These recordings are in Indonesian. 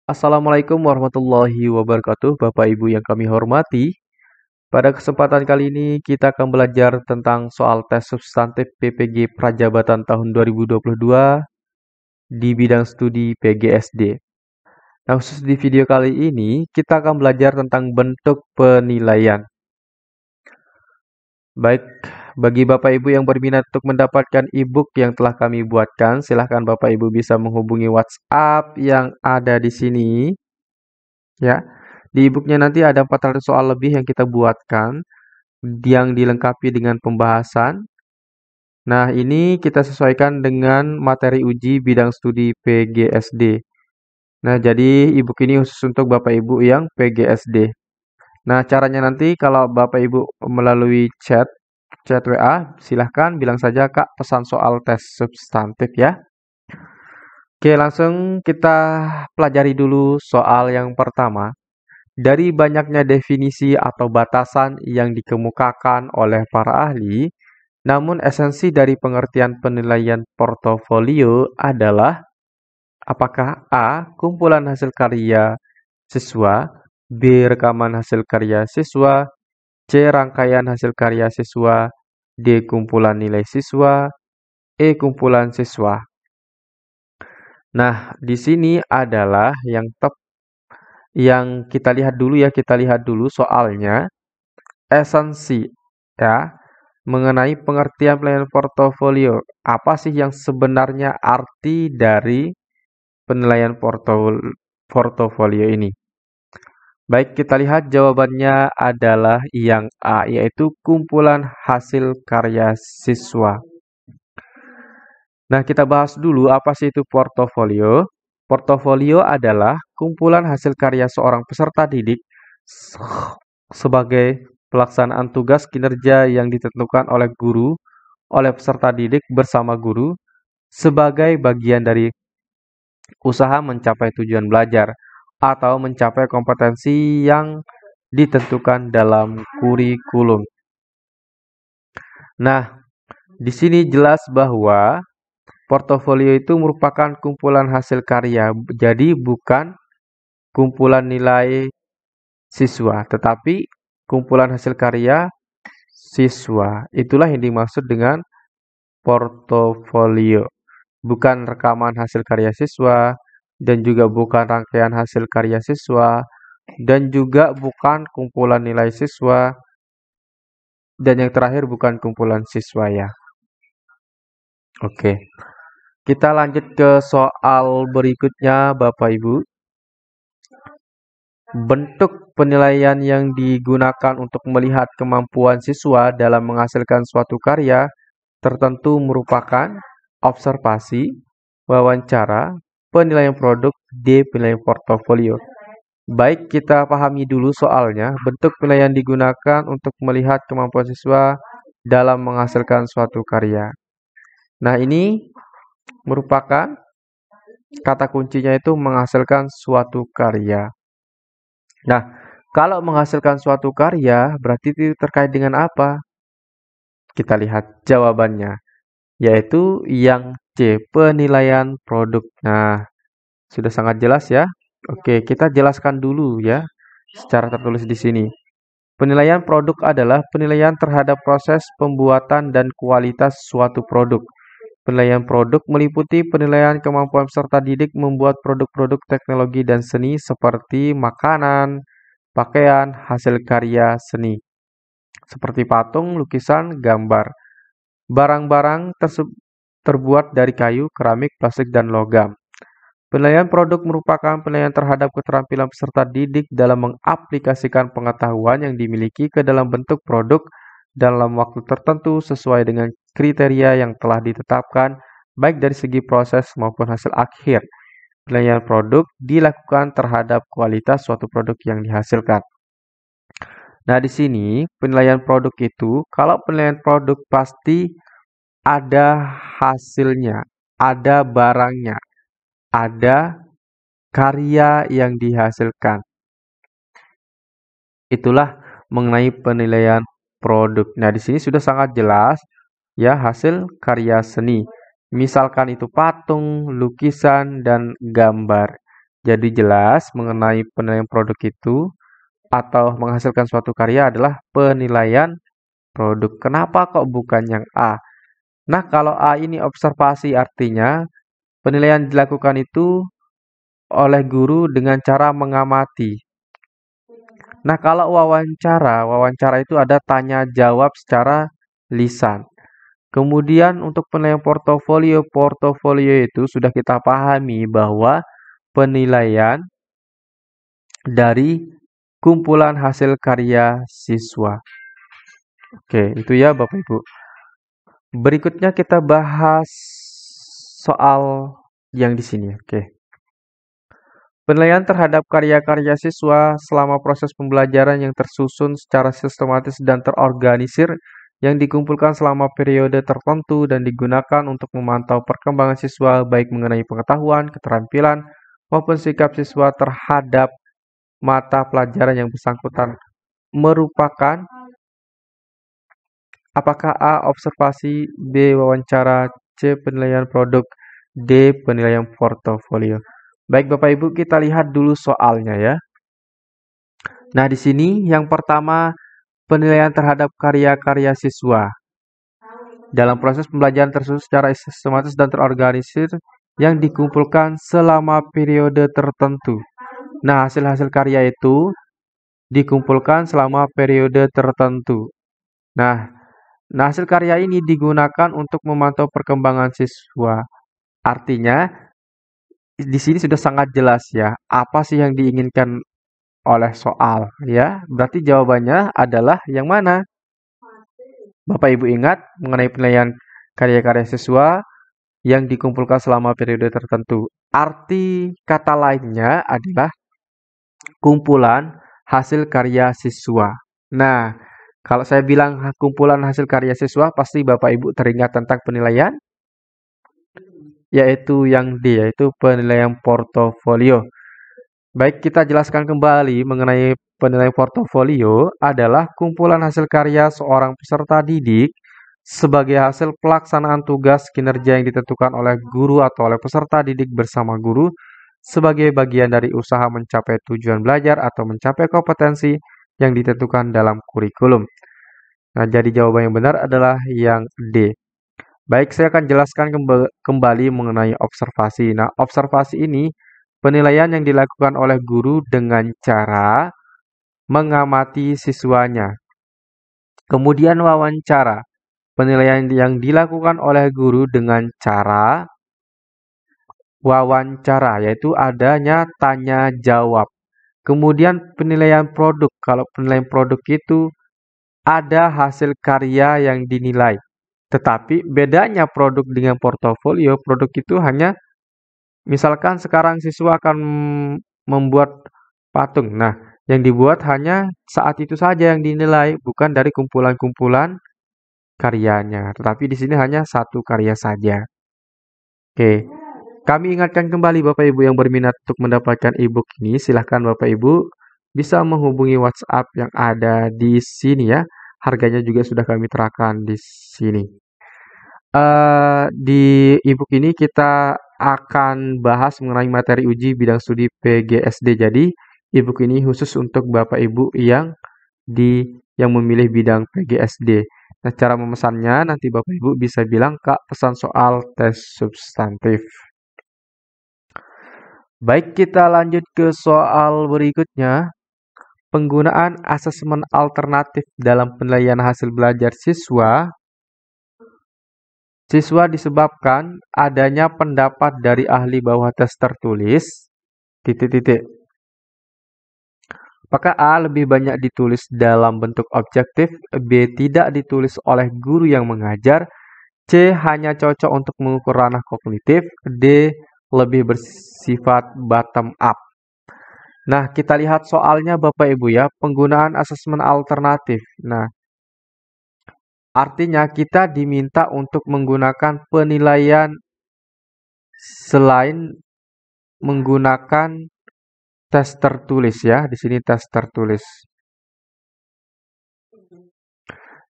Assalamualaikum warahmatullahi wabarakatuh, Bapak Ibu yang kami hormati. Pada kesempatan kali ini kita akan belajar tentang soal tes substantif PPG Prajabatan tahun 2022 di bidang studi PGSD. Nah, khusus di video kali ini kita akan belajar tentang bentuk penilaian. Baik, bagi Bapak Ibu yang berminat untuk mendapatkan e-book yang telah kami buatkan, silahkan Bapak Ibu bisa menghubungi WhatsApp yang ada di sini. Ya, di e-booknya nanti ada 400 soal lebih yang kita buatkan, yang dilengkapi dengan pembahasan. Nah, ini kita sesuaikan dengan materi uji bidang studi PGSD. Nah, jadi e-book ini khusus untuk Bapak Ibu yang PGSD. Nah, caranya nanti kalau Bapak Ibu melalui chat WA, silahkan bilang saja Kak pesan soal tes substantif ya. Oke, langsung kita pelajari dulu soal yang pertama. Dari banyaknya definisi atau batasan yang dikemukakan oleh para ahli, namun esensi dari pengertian penilaian portofolio adalah apakah A. Kumpulan hasil karya siswa, B. Rekaman hasil karya siswa, C. Rangkaian hasil karya siswa, D. Kumpulan nilai siswa, E. Kumpulan siswa. Nah, di sini adalah yang kita lihat dulu ya, kita lihat dulu soalnya. Esensi ya mengenai pengertian penilaian portofolio. Apa sih yang sebenarnya arti dari penilaian portofolio ini? Baik, kita lihat jawabannya adalah yang A, yaitu kumpulan hasil karya siswa. Nah, kita bahas dulu apa sih itu portofolio. Portofolio adalah kumpulan hasil karya seorang peserta didik sebagai pelaksanaan tugas kinerja yang ditentukan oleh guru, oleh peserta didik bersama guru, sebagai bagian dari usaha mencapai tujuan belajar atau mencapai kompetensi yang ditentukan dalam kurikulum. Nah, di sini jelas bahwa portofolio itu merupakan kumpulan hasil karya, jadi bukan kumpulan nilai siswa, tetapi kumpulan hasil karya siswa. Itulah yang dimaksud dengan portofolio. Bukan rekaman hasil karya siswa, dan juga bukan rangkaian hasil karya siswa, dan juga bukan kumpulan nilai siswa, dan yang terakhir bukan kumpulan siswa ya. Oke, kita lanjut ke soal berikutnya Bapak Ibu. Bentuk penilaian yang digunakan untuk melihat kemampuan siswa dalam menghasilkan suatu karya tertentu merupakan observasi, wawancara, penilaian produk, D. Penilaian portofolio. Baik, kita pahami dulu soalnya. Bentuk penilaian digunakan untuk melihat kemampuan siswa dalam menghasilkan suatu karya. Nah, ini merupakan kata kuncinya itu menghasilkan suatu karya. Nah, kalau menghasilkan suatu karya berarti itu terkait dengan apa? Kita lihat jawabannya, yaitu yang C, penilaian produk. Nah, sudah sangat jelas ya. Oke, kita jelaskan dulu ya secara tertulis di sini. Penilaian produk adalah penilaian terhadap proses pembuatan dan kualitas suatu produk. Penilaian produk meliputi penilaian kemampuan peserta didik membuat produk-produk teknologi dan seni seperti makanan, pakaian, hasil karya seni, seperti patung, lukisan, gambar. Barang-barang terbuat dari kayu, keramik, plastik, dan logam. Penilaian produk merupakan penilaian terhadap keterampilan peserta didik dalam mengaplikasikan pengetahuan yang dimiliki ke dalam bentuk produk dalam waktu tertentu sesuai dengan kriteria yang telah ditetapkan, baik dari segi proses maupun hasil akhir. Penilaian produk dilakukan terhadap kualitas suatu produk yang dihasilkan. Nah, di sini penilaian produk itu, kalau penilaian produk pasti ada hasilnya, ada barangnya, ada karya yang dihasilkan. Itulah mengenai penilaian produk. Nah, di sini sudah sangat jelas ya hasil karya seni. Misalkan itu patung, lukisan, dan gambar. Jadi jelas mengenai penilaian produk itu atau menghasilkan suatu karya adalah penilaian produk. Kenapa kok bukan yang A? Nah, kalau A ini observasi artinya penilaian dilakukan itu oleh guru dengan cara mengamati. Nah, kalau wawancara itu ada tanya jawab secara lisan. Kemudian untuk penilaian portofolio itu sudah kita pahami bahwa penilaian dari kumpulan hasil karya siswa. Oke, itu ya Bapak Ibu. Berikutnya kita bahas soal yang di sini. Oke. Penilaian terhadap karya-karya siswa selama proses pembelajaran yang tersusun secara sistematis dan terorganisir yang dikumpulkan selama periode tertentu dan digunakan untuk memantau perkembangan siswa baik mengenai pengetahuan, keterampilan, maupun sikap siswa terhadap mata pelajaran yang bersangkutan merupakan apakah A. Observasi, B. Wawancara, C. Penilaian produk, D. Penilaian portofolio. Baik Bapak Ibu, kita lihat dulu soalnya ya. Nah, di sini yang pertama penilaian terhadap karya-karya siswa. Dalam proses pembelajaran tersusun secara sistematis dan terorganisir yang dikumpulkan selama periode tertentu. Nah, hasil-hasil karya itu dikumpulkan selama periode tertentu. Nah, hasil karya ini digunakan untuk memantau perkembangan siswa. Artinya, di sini sudah sangat jelas ya, apa sih yang diinginkan oleh soal ya. Berarti jawabannya adalah yang mana? Bapak Ibu ingat mengenai penilaian karya-karya siswa yang dikumpulkan selama periode tertentu. Arti kata lainnya adalah kumpulan hasil karya siswa. Nah, kalau saya bilang kumpulan hasil karya siswa, pasti Bapak Ibu teringat tentang penilaian, yaitu yang D, yaitu penilaian portofolio. Baik, kita jelaskan kembali mengenai penilaian portofolio adalah kumpulan hasil karya seorang peserta didik sebagai hasil pelaksanaan tugas kinerja yang ditentukan oleh guru atau oleh peserta didik bersama guru sebagai bagian dari usaha mencapai tujuan belajar atau mencapai kompetensi yang ditentukan dalam kurikulum. Nah, jadi jawaban yang benar adalah yang D. Baik, saya akan jelaskan kembali mengenai observasi. Nah, observasi ini penilaian yang dilakukan oleh guru dengan cara mengamati siswanya. Kemudian wawancara. Penilaian yang dilakukan oleh guru dengan cara wawancara, yaitu adanya tanya jawab. Kemudian penilaian produk. Kalau penilaian produk itu ada hasil karya yang dinilai. Tetapi bedanya produk dengan portofolio, produk itu hanya misalkan sekarang siswa akan membuat patung. Nah, yang dibuat hanya saat itu saja yang dinilai, bukan dari kumpulan-kumpulan karyanya. Tetapi di sini hanya satu karya saja. Oke, kami ingatkan kembali Bapak Ibu yang berminat untuk mendapatkan e-book ini, silahkan Bapak Ibu bisa menghubungi WhatsApp yang ada di sini ya. Harganya juga sudah kami terapkan di sini. Di e-book ini kita akan bahas mengenai materi uji bidang studi PGSD. Jadi, e-book ini khusus untuk Bapak Ibu yang memilih bidang PGSD. Nah, cara memesannya nanti Bapak Ibu bisa bilang, "Kak, pesan soal tes substantif." Baik, kita lanjut ke soal berikutnya. Penggunaan asesmen alternatif dalam penilaian hasil belajar siswa disebabkan adanya pendapat dari ahli bahwa tes tertulis, titik-titik. Apakah A lebih banyak ditulis dalam bentuk objektif, B tidak ditulis oleh guru yang mengajar, C hanya cocok untuk mengukur ranah kognitif, D lebih bersifat bottom up. Nah, kita lihat soalnya Bapak Ibu ya, penggunaan asesmen alternatif. Nah, artinya kita diminta untuk menggunakan penilaian selain menggunakan tes tertulis ya. Di sini tes tertulis.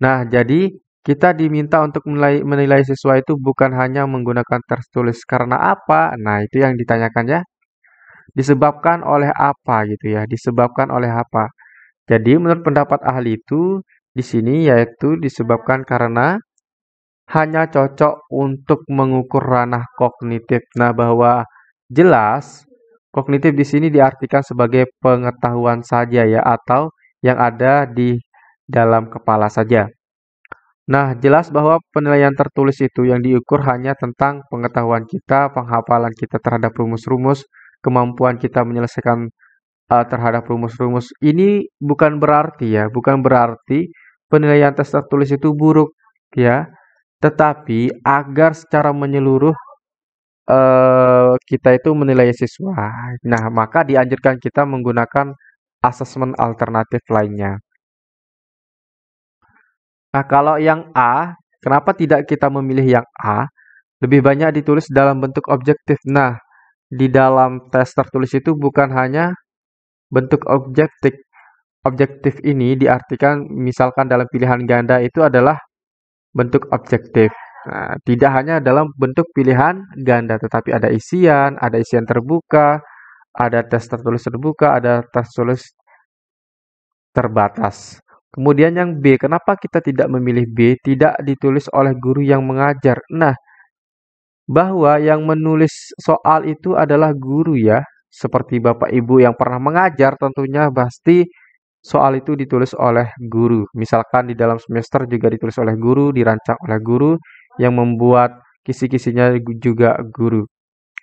Nah, jadi kita diminta untuk menilai siswa itu bukan hanya menggunakan tes tertulis. Karena apa? Nah, itu yang ditanyakan ya. Disebabkan oleh apa gitu ya? Disebabkan oleh apa? Jadi menurut pendapat ahli itu di sini yaitu disebabkan karena hanya cocok untuk mengukur ranah kognitif. Nah, bahwa jelas kognitif di sini diartikan sebagai pengetahuan saja ya atau yang ada di dalam kepala saja. Nah, jelas bahwa penilaian tertulis itu yang diukur hanya tentang pengetahuan kita, penghafalan kita terhadap rumus-rumus, kemampuan kita menyelesaikan terhadap rumus-rumus. Ini bukan berarti ya, bukan berarti penilaian tes tertulis itu buruk ya. Tetapi agar secara menyeluruh kita itu menilai siswa. Nah, maka dianjurkan kita menggunakan asesmen alternatif lainnya. Nah, kalau yang A, kenapa tidak kita memilih yang A? Lebih banyak ditulis dalam bentuk objektif. Nah, di dalam tes tertulis itu bukan hanya bentuk objektif. Objektif ini diartikan misalkan dalam pilihan ganda itu adalah bentuk objektif. Nah, tidak hanya dalam bentuk pilihan ganda, tetapi ada isian terbuka, ada tes tertulis terbuka, ada tes tertulis terbatas. Kemudian yang B, kenapa kita tidak memilih B? Tidak ditulis oleh guru yang mengajar. Nah, bahwa yang menulis soal itu adalah guru ya, seperti Bapak Ibu yang pernah mengajar tentunya pasti soal itu ditulis oleh guru. Misalkan di dalam semester juga ditulis oleh guru, dirancang oleh guru, yang membuat kisi-kisinya juga guru.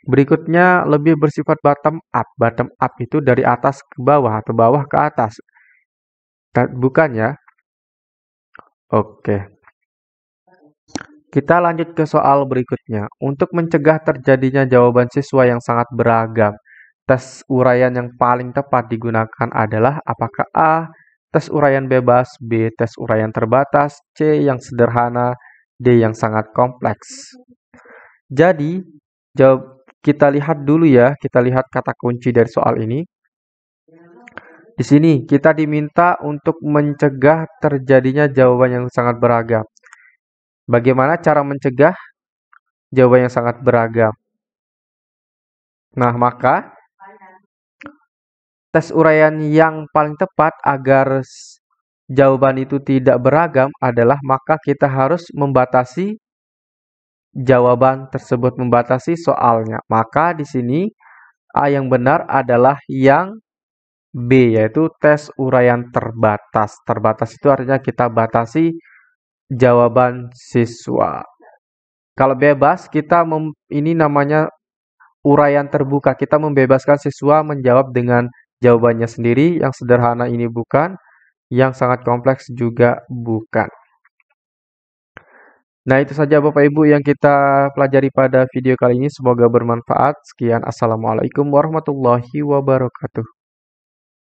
Berikutnya lebih bersifat bottom up. Bottom up itu dari atas ke bawah atau bawah ke atas. Bukan ya? Oke. Kita lanjut ke soal berikutnya. Untuk mencegah terjadinya jawaban siswa yang sangat beragam, tes uraian yang paling tepat digunakan adalah apakah A. Tes uraian bebas, B. Tes uraian terbatas, C. Yang sederhana, D. Yang sangat kompleks. Jadi, kita lihat dulu ya, kita lihat kata kunci dari soal ini. Di sini kita diminta untuk mencegah terjadinya jawaban yang sangat beragam. Bagaimana cara mencegah jawaban yang sangat beragam? Nah, maka tes uraian yang paling tepat agar jawaban itu tidak beragam adalah maka kita harus membatasi jawaban tersebut, membatasi soalnya. Maka di sini A yang benar adalah yang B, yaitu tes uraian terbatas. Terbatas itu artinya kita batasi jawaban siswa. Kalau bebas, ini namanya uraian terbuka. Kita membebaskan siswa menjawab dengan jawabannya sendiri. Yang sederhana ini bukan, yang sangat kompleks juga bukan. Nah, itu saja Bapak Ibu yang kita pelajari pada video kali ini. Semoga bermanfaat. Sekian, Assalamualaikum warahmatullahi wabarakatuh.